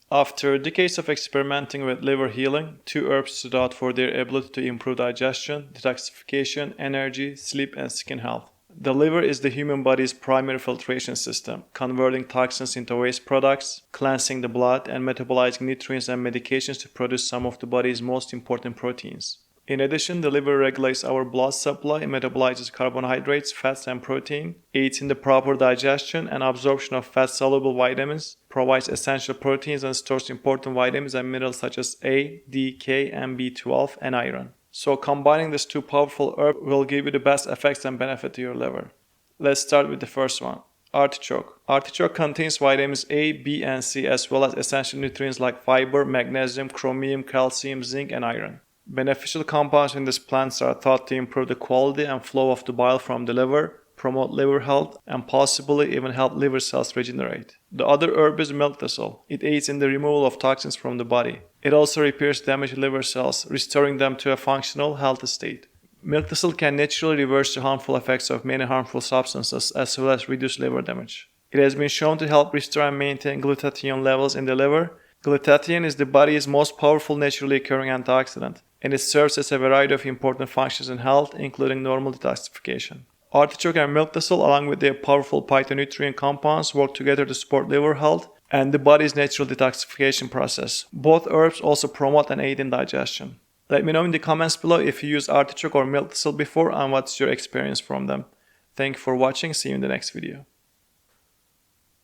After decades of experimenting with liver healing, two herbs stood out for their ability to improve digestion, detoxification, energy, sleep, and skin health. The liver is the human body's primary filtration system, converting toxins into waste products, cleansing the blood, and metabolizing nutrients and medications to produce some of the body's most important proteins. In addition, the liver regulates our blood supply, metabolizes carbohydrates, fats, and protein, aids in the proper digestion and absorption of fat-soluble vitamins, provides essential proteins, and stores important vitamins and minerals such as A, D, K, and B12, and iron. So combining these two powerful herbs will give you the best effects and benefit to your liver. Let's start with the first one. Artichoke. Artichoke contains vitamins A, B, and C as well as essential nutrients like fiber, magnesium, chromium, calcium, zinc, and iron. Beneficial compounds in this plant are thought to improve the quality and flow of the bile from the liver, promote liver health, and possibly even help liver cells regenerate. The other herb is milk thistle. It aids in the removal of toxins from the body. It also repairs damaged liver cells, restoring them to a functional, healthy state. Milk thistle can naturally reverse the harmful effects of many harmful substances as well as reduce liver damage. It has been shown to help restore and maintain glutathione levels in the liver. Glutathione is the body's most powerful naturally occurring antioxidant, and it serves as a variety of important functions in health, including normal detoxification. Artichoke and milk thistle, along with their powerful phytonutrient compounds, work together to support liver health and the body's natural detoxification process. Both herbs also promote and aid in digestion. Let me know in the comments below if you used artichoke or milk thistle before and what's your experience from them. Thank you for watching. See you in the next video.